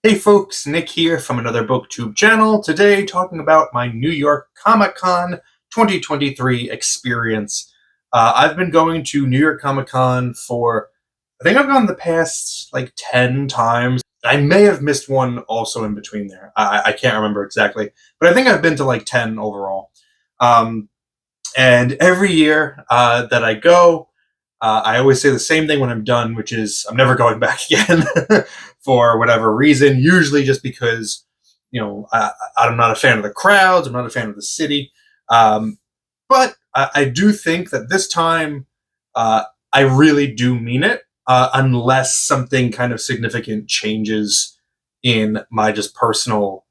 Hey folks, Nick here from Another BookTube channel. Today talking about my New York Comic Con 2023 experience. I've been going to New York Comic Con I think I've gone the past like 10 times. I may have missed one also in between there. I can't remember exactly, but I think I've been to like 10 overall. Um, and every year that I go, I always say the same thing when I'm done, which is I'm never going back again for whatever reason. Usually just because, I'm not a fan of the crowds. I'm not a fan of the city. But I do think that this time I really do mean it, unless something kind of significant changes in my just personal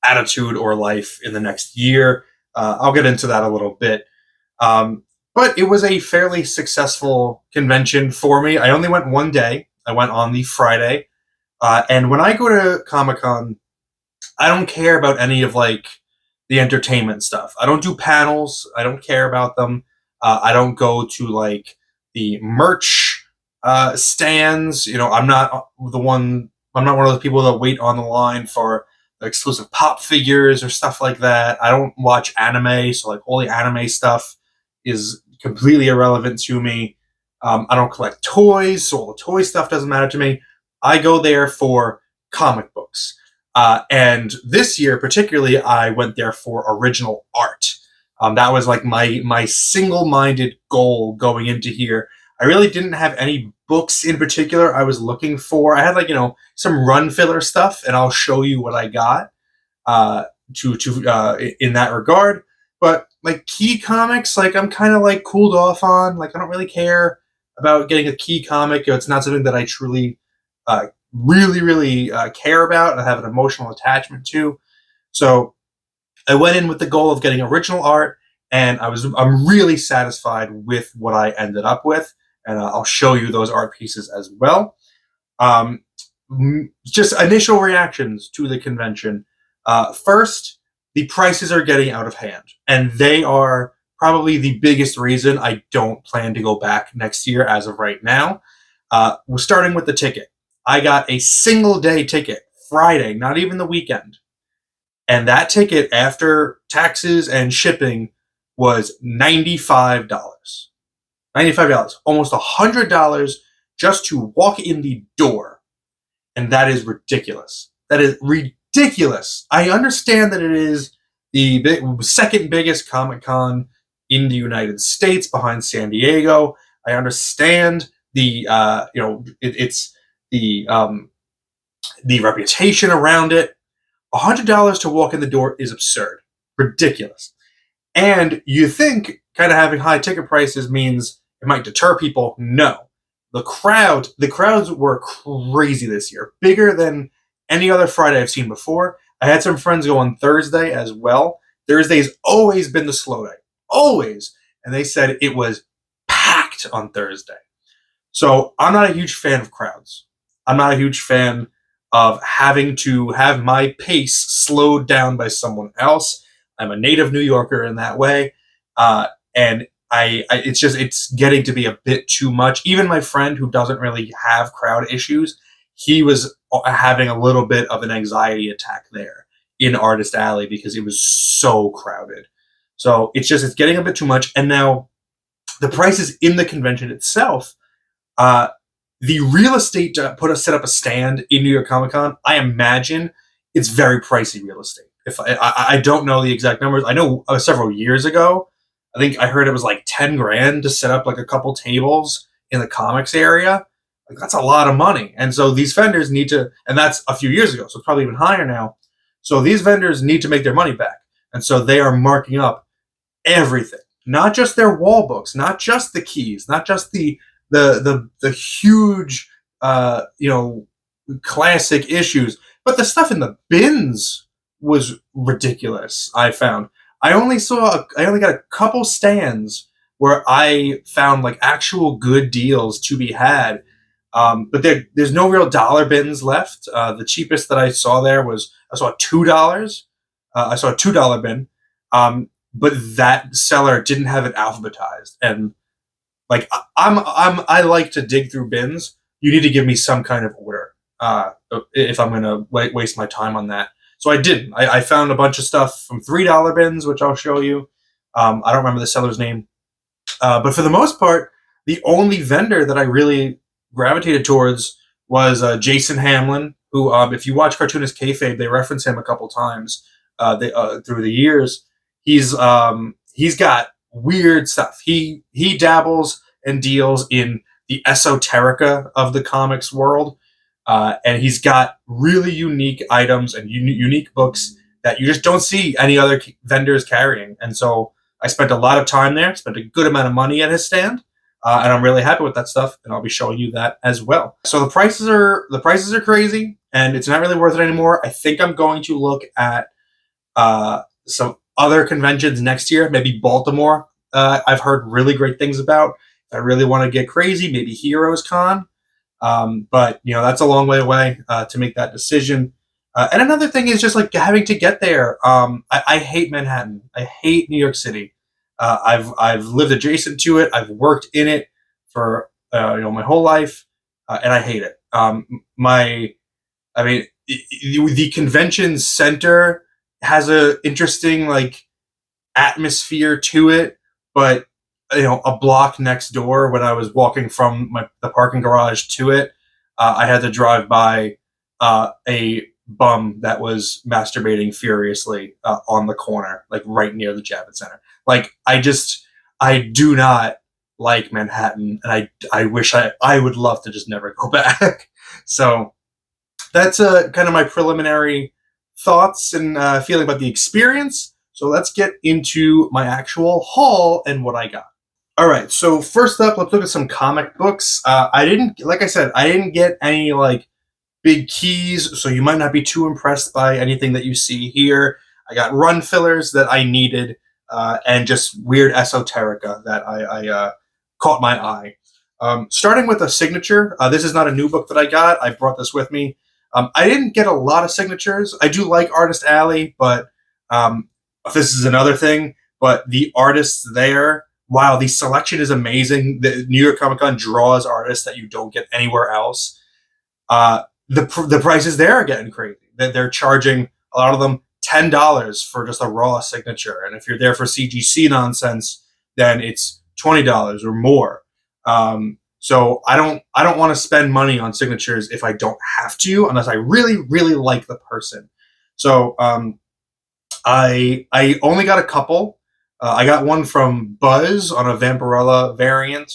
attitude or life in the next year. I'll get into that a little bit. Um, but it was a fairly successful convention for me. I only went one day. I went on the Friday. And when I go to Comic Con, I don't care about any of like the entertainment stuff. I don't do panels. I don't care about them. I don't go to like the merch stands. I'm not I'm not one of those people that wait on the line for exclusive pop figures or stuff like that. I don't watch anime, so like all the anime stuff is completely irrelevant to me. I don't collect toys, so all the toy stuff doesn't matter to me. I go there for comic books. And this year, particularly, I went there for original art. That was like my single-minded goal going into here. I really didn't have any books in particular I was looking for. I had some run filler stuff, and I'll show you what I got in that regard. But like key comics, like I'm kind of like cooled off on. Like I don't really care about getting a key comic. It's not something that I truly really care about and have an emotional attachment to. So I went in with the goal of getting original art, and I'm really satisfied with what I ended up with, and I'll show you those art pieces as well. Um, just initial reactions to the convention. First, the prices are getting out of hand, and they are probably the biggest reason I don't plan to go back next year as of right now. We're starting with the ticket. I got a single day ticket, Friday, not even the weekend. And that ticket, after taxes and shipping, was $95. $95, almost $100 just to walk in the door. And that is ridiculous. That is ridiculous. I understand that it is the second biggest Comic Con in the United States behind San Diego. I understand it's the reputation around it. $100 to walk in the door is absurd, ridiculous. And you think kind of having high ticket prices means it might deter people. No, the crowds were crazy this year, bigger than any other Friday I've seen before. I had some friends go on Thursday as well. Thursday's always been the slow day, always, and they said it was packed on Thursday. So I'm not a huge fan of crowds. I'm not a huge fan of having to have my pace slowed down by someone else. I'm a native New Yorker in that way, and it's getting to be a bit too much. Even my friend who doesn't really have crowd issues, he was having a little bit of an anxiety attack there in Artist Alley because it was so crowded. So it's getting a bit too much. And now the prices in the convention itself. The real estate to set up a stand in New York Comic Con, I imagine it's very pricey real estate. If I don't know the exact numbers, I know several years ago, I think I heard it was like 10 grand to set up like a couple tables in the comics area. Like that's a lot of money, and so these vendors need to, and that's a few years ago, so it's probably even higher now. So these vendors need to make their money back, and so they are marking up everything, not just their wall books, not just the keys, not just the huge classic issues, but the stuff in the bins was ridiculous. I found I only got a couple stands where I found like actual good deals to be had, but there's no real dollar bins left. The cheapest that I saw there was I saw $2. I saw a $2 bin, but that seller didn't have it alphabetized, and like I like to dig through bins. You need to give me some kind of order. if I'm going to waste my time on that. So I didn't. I found a bunch of stuff from $3 bins, which I'll show you. I don't remember the seller's name. But for the most part, the only vendor that I really gravitated towards was Jason Hamlin, who, if you watch Cartoonist Kayfabe, they reference him a couple times through the years. He's got weird stuff. He dabbles and deals in the esoterica of the comics world, and he's got really unique items and unique books that you just don't see any other vendors carrying. And so I spent a lot of time there, spent a good amount of money at his stand, and I'm really happy with that stuff. And I'll be showing you that as well. So the prices are crazy, and it's not really worth it anymore. I think I'm going to look at some other conventions next year, maybe Baltimore. I've heard really great things about. If I really want to get crazy, maybe Heroes Con. But that's a long way away to make that decision. And another thing is just like having to get there. I hate Manhattan. I hate New York City. I've lived adjacent to it. I've worked in it for my whole life, and I hate it. The convention center has a interesting like atmosphere to it, but a block next door, when I was walking from the parking garage to it, I had to drive by a bum that was masturbating furiously on the corner, like right near the Javits Center. Like I do not like Manhattan, and I wish I would love to just never go back. So that's kind of my preliminary thoughts and feeling about the experience. So let's get into my actual haul and what I got. All right, so first up, let's look at some comic books. I didn't get any like big keys, so you might not be too impressed by anything that you see here. I got run fillers that I needed, and just weird esoterica that I caught my eye. Starting with a signature, this is not a new book that I got. I brought this with me. I didn't get a lot of signatures. I do like Artist Alley, but this is another thing. But the artists there, wow, the selection is amazing. The New York Comic Con draws artists that you don't get anywhere else. The prices there are getting crazy. They're charging a lot of them $10 for just a raw signature, and if you're there for CGC nonsense, then it's $20 or more. So I don't want to spend money on signatures if I don't have to, unless I really really like the person. So I only got a couple. I got one from Buzz on a Vampirella variant,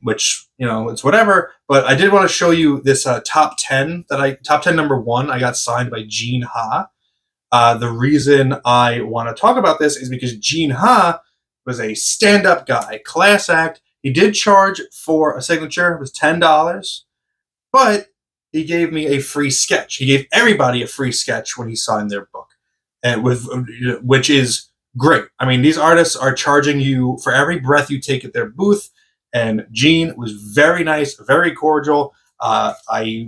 which it's whatever. But I did want to show you this top 10 number 1. I got signed by Gene Ha. The reason I want to talk about this is because Gene Ha was a stand-up guy, class act. He did charge for a signature. It was $10, but he gave me a free sketch. He gave everybody a free sketch when he signed their book, and which is great. I mean, these artists are charging you for every breath you take at their booth, and Gene was very nice, very cordial. I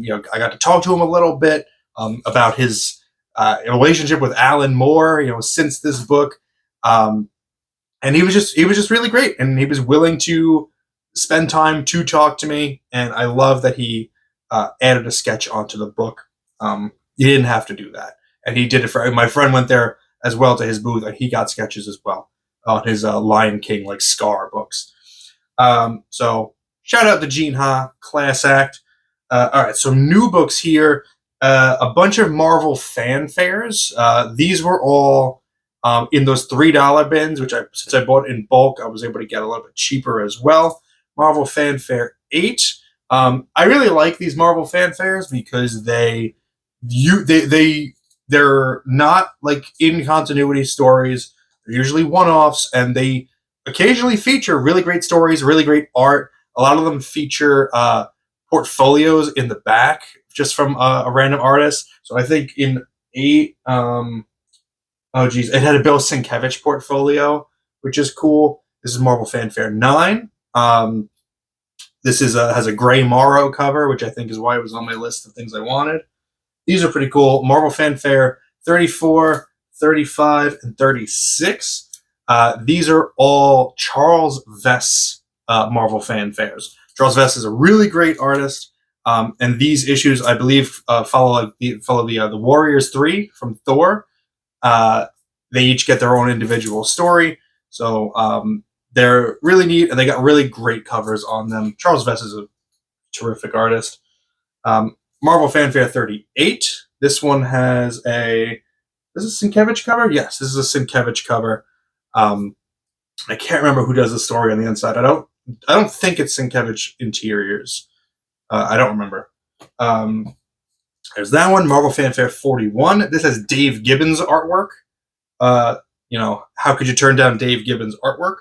got to talk to him a little bit about his relationship with Alan Moore, since this book, and he was just really great, and he was willing to spend time to talk to me, and I love that he added a sketch onto the book. He didn't have to do that, and he did it for my friend. Went there as well to his booth, and he got sketches as well on his Lion King like Scar books. So shout out to Gene Ha, class act. All right, so new books here. A bunch of Marvel fanfares. These were all in those $3 bins, which since I bought in bulk, I was able to get a little bit cheaper as well. Marvel Fanfare 8. I really like these Marvel fanfares because they're not like in continuity stories. They're usually one-offs, and they occasionally feature really great stories, really great art. A lot of them feature portfolios in the back, just from a random artist. So I think in 8, it had a Bill Sienkiewicz portfolio, which is cool. This is Marvel Fanfare 9. This has a Gray Morrow cover, which I think is why it was on my list of things I wanted. These are pretty cool. Marvel Fanfare 34, 35, and 36. These are all Charles Vess Marvel Fanfares. Charles Vess is a really great artist. And these issues, I believe, follow the Warriors 3 from Thor. They each get their own individual story. So they're really neat, and they got really great covers on them. Charles Vess is a terrific artist. Marvel Fanfare 38. This one has a... Is this a Sienkiewicz cover? Yes, this is a Sienkiewicz cover. I can't remember who does the story on the inside. I don't think it's Sienkiewicz Interiors. I don't remember. There's that one, Marvel Fanfare 41. This has Dave Gibbons artwork. How could you turn down Dave Gibbons artwork?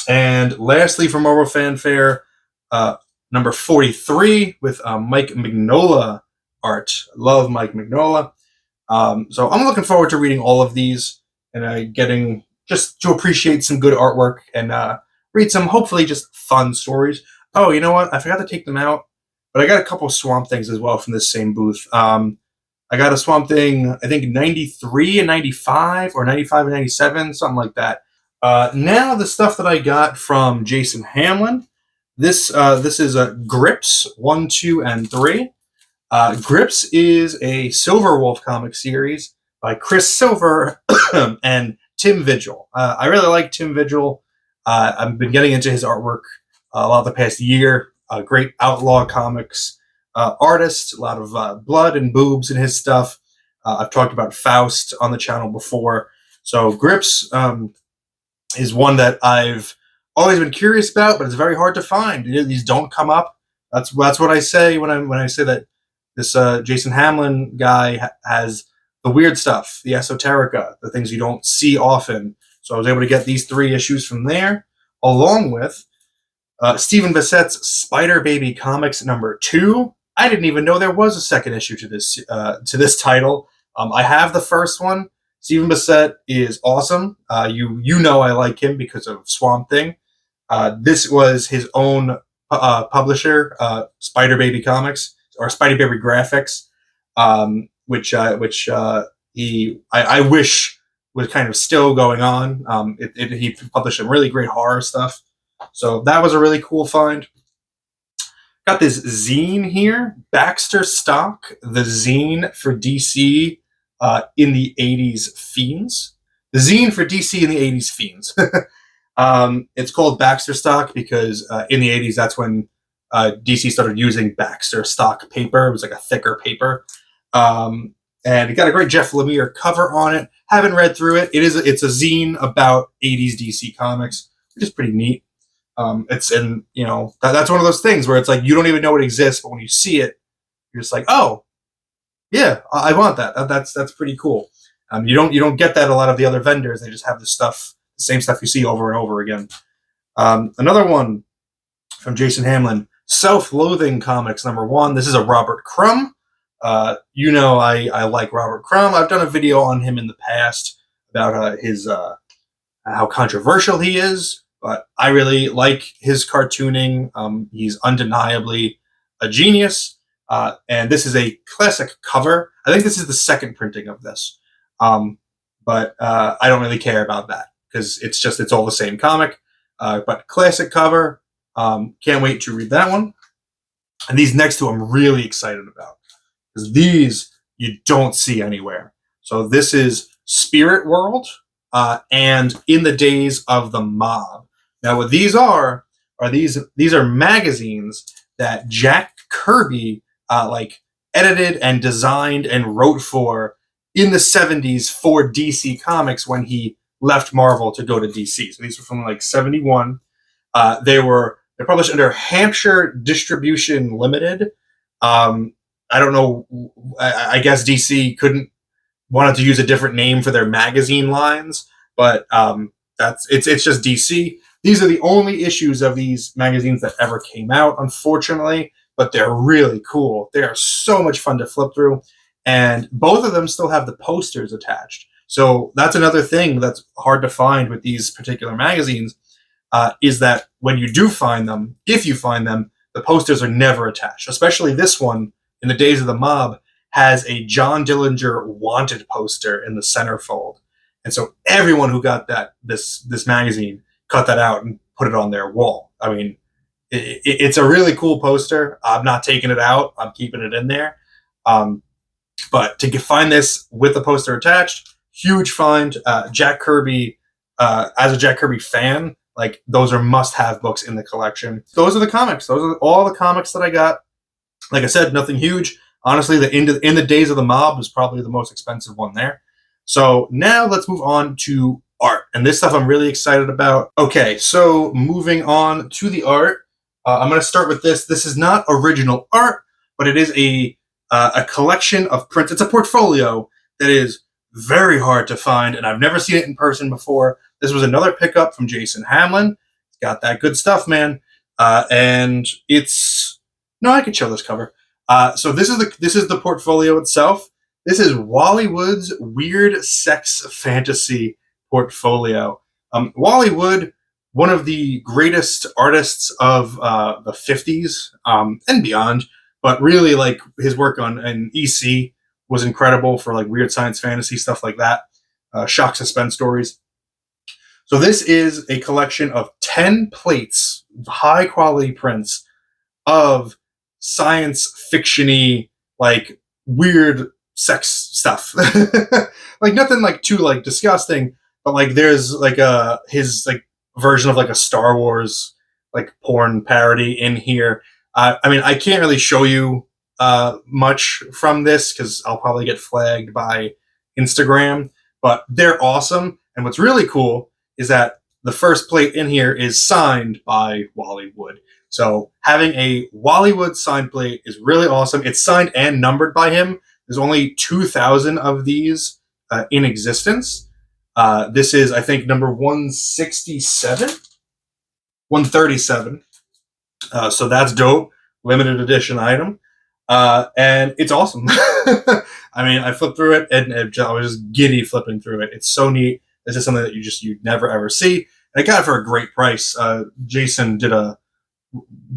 And lastly, for Marvel Fanfare, number 43 with Mike Mignola art. Love Mike Mignola. So I'm looking forward to reading all of these and getting just to appreciate some good artwork and read some hopefully just fun stories. Oh, you know what? I forgot to take them out, but I got a couple of Swamp Things as well from this same booth. I got a Swamp Thing, I think 93 and 95 or 95 and 97, something like that. Now the stuff that I got from Jason Hamlin. This is Grips 1, 2, and 3. Grips is a Silver Wolf comic series by Chris Silver and Tim Vigil. I really like Tim Vigil. I've been getting into his artwork a lot of the past year. Great outlaw comics artist, a lot of blood and boobs in his stuff. I've talked about Faust on the channel before. So Grips is one that I've always been curious about, but it's very hard to find. These don't come up. That's what I say when I say that this Jason Hamlin guy has the weird stuff, the esoterica, the things you don't see often. So I was able to get these 3 issues from there, along with Stephen Bissett's Spider Baby Comics number 2. I didn't even know there was a second issue to this title. I have the first one. Stephen Bissett is awesome. You know I like him because of Swamp Thing. This was his own publisher, Spider Baby Comics or Spider Baby Graphics, which I wish was kind of still going on. He published some really great horror stuff. So that was a really cool find. Got this zine here, Baxter Stock, the zine for DC in the 80s Fiends. The zine for DC in the 80s Fiends. It's called Baxter Stock because in the 80s, that's when DC started using Baxter Stock paper. It was like a thicker paper. And it got a great Jeff Lemire cover on it. Haven't read through it. It's a zine about 80s DC comics, which is pretty neat. That's one of those things where it's like you don't even know it exists, but when you see it, you're just like, oh, yeah, I want that. That's pretty cool. You don't get that at a lot of the other vendors. They just have the same stuff you see over and over again. Another one from Jason Hamlin, Self-Loathing Comics number 1. This is a Robert Crumb. I like Robert Crumb. I've done a video on him in the past about his how controversial he is. But I really like his cartooning. He's undeniably a genius. And this is a classic cover. I think this is the second printing of this. But I don't really care about that because it's all the same comic. But classic cover. Can't wait to read that one. And these next two I'm really excited about because these you don't see anywhere. So this is Spirit World and In the Days of the Mob. Now, what these are these are magazines that Jack Kirby edited and designed and wrote for in the 70s for DC Comics when he left Marvel to go to DC. So these were from 71. They're published under Hampshire Distribution Limited. I don't know. I guess DC wanted to use a different name for their magazine lines, but it's just DC. These are the only issues of these magazines that ever came out, unfortunately, but they're really cool. They are so much fun to flip through, and both of them still have the posters attached. So that's another thing that's hard to find with these particular magazines, is that when you do find them, if you find them, the posters are never attached. Especially this one, In the Days of the Mob, has a John Dillinger wanted poster in the centerfold. And so everyone who got this magazine cut that out and put it on their wall. I mean, It's a really cool poster. I'm not taking it out. I'm keeping it in there. Um, but to find this with the poster attached, huge find. Jack Kirby, as a Jack Kirby fan, like those are must-have books in the collection. Those are the comics. Those are all the comics that I got. Like I said, nothing huge. Honestly, the In the Days of the Mob was probably the most expensive one there. So now let's move on to art. And this stuff I'm really excited about. Okay, so moving on to the art. I'm going to start with this. This is not original art, but it is a collection of prints. It's a portfolio that is very hard to find, and I've never seen it in person before. This was another pickup from Jason Hamlin. It's got that good stuff, man. And it's... No, I can show this cover. So this is the portfolio itself. This is Wallywood's Weird Sex Fantasy portfolio. Wallywood, one of the greatest artists of the 50s and beyond, but really like his work on an EC was incredible for like weird science fantasy stuff like that, shock suspense stories. So this is a collection of 10 plates, high quality prints of science fiction-y, like weird sex stuff. Like nothing like too like disgusting, but like there's like his like version of like a Star Wars like porn parody in here. I mean, I can't really show you much from this because I'll probably get flagged by Instagram, but they're awesome. And what's really cool is that the first plate in here is signed by Wallywood. So having a Wallywood signed plate is really awesome. It's signed and numbered by him. There's only 2,000 of these in existence. This is, I think, number 167, 137. So that's dope. Limited edition item. And it's awesome. I mean, I flipped through it and I was just giddy flipping through it. It's so neat. This is something that you'd never ever see. And I got it for a great price. Jason did an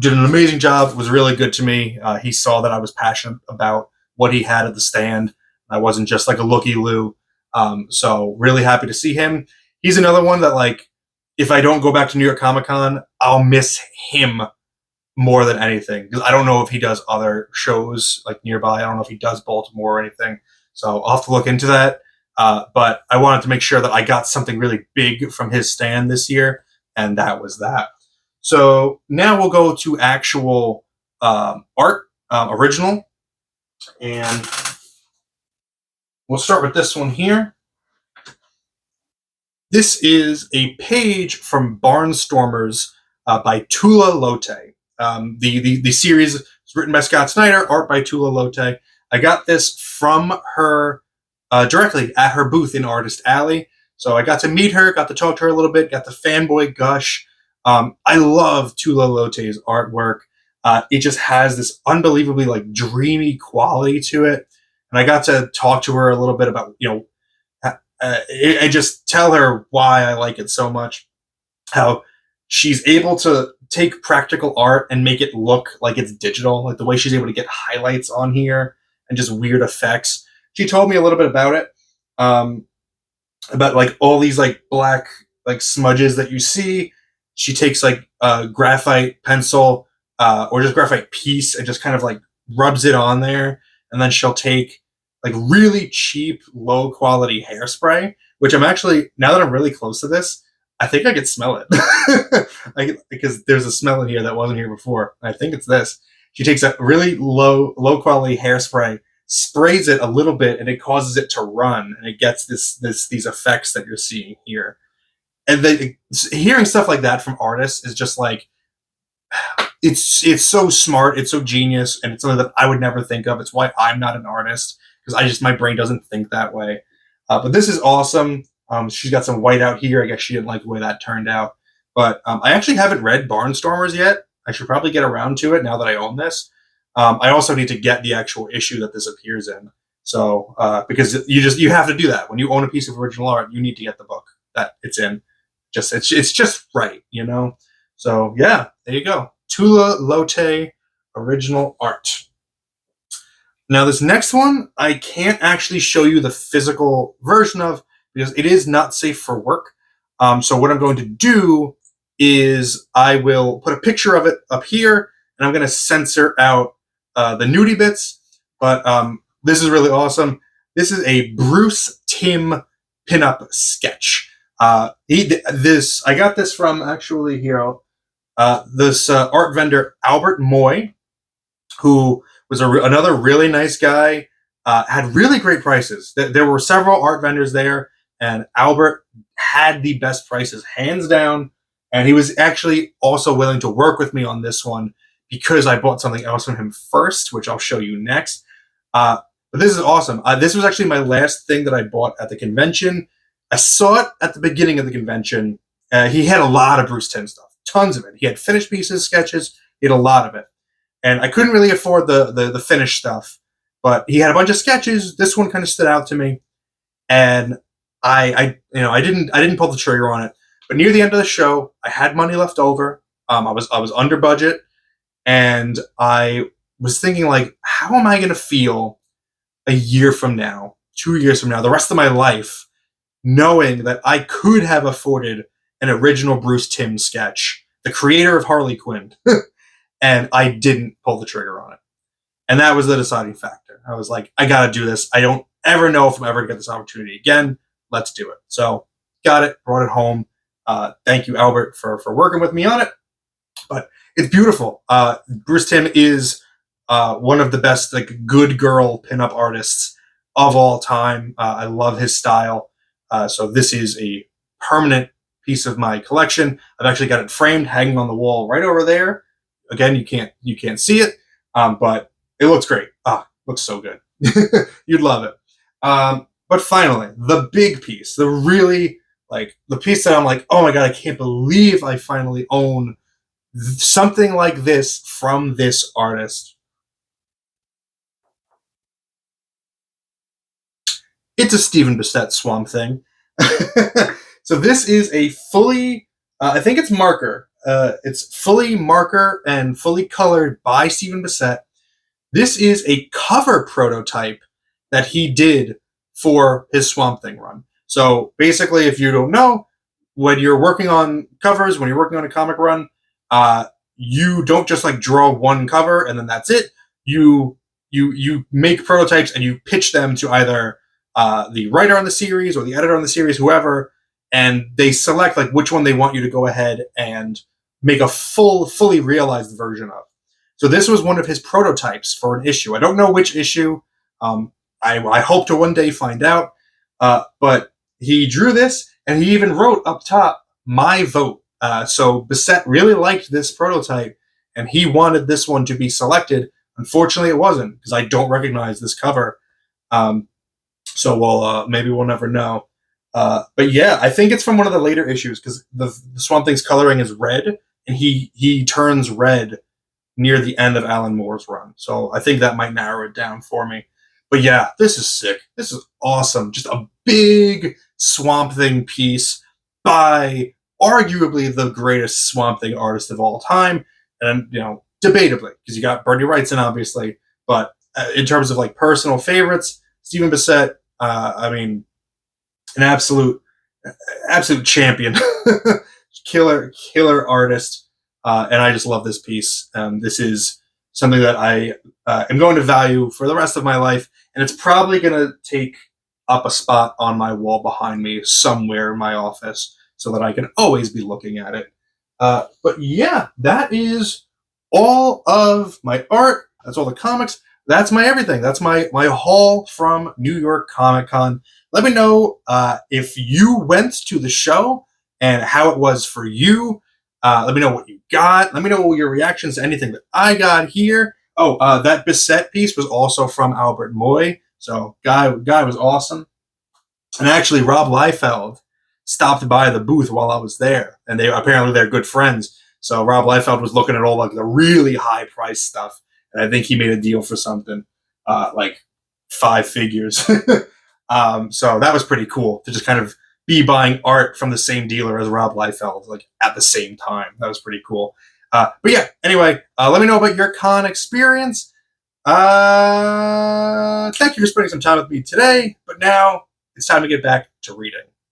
amazing job. It was really good to me. He saw that I was passionate about what he had at the stand. I wasn't just like a looky-loo. So really happy to see him. He's another one that, like, if I don't go back to New York Comic Con, I'll miss him more than anything. Because I don't know if he does other shows like nearby. I don't know if he does Baltimore or anything. So I'll have to look into that. But I wanted to make sure that I got something really big from his stand this year. And that was that. So now we'll go to actual art, original. And we'll start with this one here. This is a page from Barnstormers by Tula Lote. The series is written by Scott Snyder, art by Tula Lote. I got this from her directly at her booth in Artist Alley. So I got to meet her, got to talk to her a little bit, got the fanboy gush. I love Tula Lote's artwork. It just has this unbelievably like dreamy quality to it. And I got to talk to her a little bit about, and just tell her why I like it so much. How she's able to take practical art and make it look like it's digital, like the way she's able to get highlights on here and just weird effects. She told me a little bit about it, about like all these like black like smudges that you see. She takes like a graphite pencil or just graphite piece and just kind of like rubs it on there, and then she'll take like really cheap, low quality hairspray, which I'm actually, now that I'm really close to this, I think I could smell it. Because there's a smell in here that wasn't here before. I think it's this. She takes a really low quality hairspray, sprays it a little bit, and it causes it to run, and it gets these effects that you're seeing here. And then hearing stuff like that from artists is just like, it's so smart, it's so genius, and it's something that I would never think of. It's why I'm not an artist, because my brain doesn't think that way. But this is awesome. She's got some white out here. I guess she didn't like the way that turned out. But I actually haven't read Barnstormers yet. I should probably get around to it now that I own this. I also need to get the actual issue that this appears in. So because you have to do that when you own a piece of original art, you need to get the book that it's in. It's just right, you know. So yeah, there you go. Tula Lote original art. Now this next one, I can't actually show you the physical version of because it is not safe for work. So what I'm going to do is I will put a picture of it up here, and I'm going to censor out the nudie bits. But this is really awesome. This is a Bruce Timm pinup sketch. I got this from actually here. This art vendor Albert Moy, who was another really nice guy, had really great prices. There were several art vendors there, and Albert had the best prices, hands down. And he was actually also willing to work with me on this one because I bought something else from him first, which I'll show you next. But this is awesome. This was actually my last thing that I bought at the convention. I saw it at the beginning of the convention. He had a lot of Bruce Timm stuff, tons of it. He had finished pieces, sketches. He had a lot of it, and I couldn't really afford the finished stuff. But he had a bunch of sketches. This one kind of stood out to me, and I didn't pull the trigger on it. But near the end of the show, I had money left over. I was under budget, and I was thinking, like, how am I going to feel a year from now, 2 years from now, the rest of my life, knowing that I could have afforded an original Bruce Timm sketch, the creator of Harley Quinn, and I didn't pull the trigger on it. And that was the deciding factor. I was like, I got to do this. I don't ever know if I'm ever going to get this opportunity again. Let's do it. So got it, brought it home. Thank you, Albert, for working with me on it. But it's beautiful. Bruce Timm is one of the best, like, good girl pinup artists of all time. I love his style. So this is a permanent piece of my collection. I've actually got it framed, hanging on the wall right over there. Again, you can't see it, but it looks great. Looks so good. You'd love it. But finally, the big piece, the piece that I'm like, oh my God, I can't believe I finally own something like this from this artist. It's a Stephen Bissette Swamp Thing. So this is a fully, I think it's marker. It's fully marker and fully colored by Stephen Bissette. This is a cover prototype that he did for his Swamp Thing run. So basically, if you don't know, when you're working on covers, when you're working on a comic run, you don't just like draw one cover and then that's it. You make prototypes and you pitch them to either the writer on the series or the editor on the series, whoever, and they select like which one they want you to go ahead and make a fully realized version of. So this was one of his prototypes for an issue. I don't know which issue. I hope to one day find out. But he drew this, and he even wrote up top, "My vote." So Bissette really liked this prototype, and he wanted this one to be selected. Unfortunately, it wasn't, because I don't recognize this cover. So maybe we'll never know. But yeah, I think it's from one of the later issues, because the Swamp Thing's coloring is red, and he turns red near the end of Alan Moore's run. So I think that might narrow it down for me. But yeah, this is sick. This is awesome. Just a big Swamp Thing piece by arguably the greatest Swamp Thing artist of all time. And, debatably, because you got Bernie Wrightson, obviously. But in terms of like personal favorites, Stephen Bissette, an absolute champion. killer artist. And I just love this piece. This is something that I am going to value for the rest of my life. And it's probably going to take up a spot on my wall behind me somewhere in my office so that I can always be looking at it. But yeah, that is all of my art. That's all the comics. That's my everything. That's my haul from New York Comic Con. Let me know if you went to the show and how it was for you. Let me know what you got. Let me know your reactions to anything that I got here. Oh, that Bissette piece was also from Albert Moy. So guy was awesome. And actually, Rob Liefeld stopped by the booth while I was there, and they're good friends. So Rob Liefeld was looking at all like the really high price stuff, and I think he made a deal for something like 5 figures. So that was pretty cool to just kind of be buying art from the same dealer as Rob Liefeld, like at the same time. That was pretty cool. But yeah, anyway, let me know about your con experience. Thank you for spending some time with me today. But now it's time to get back to reading.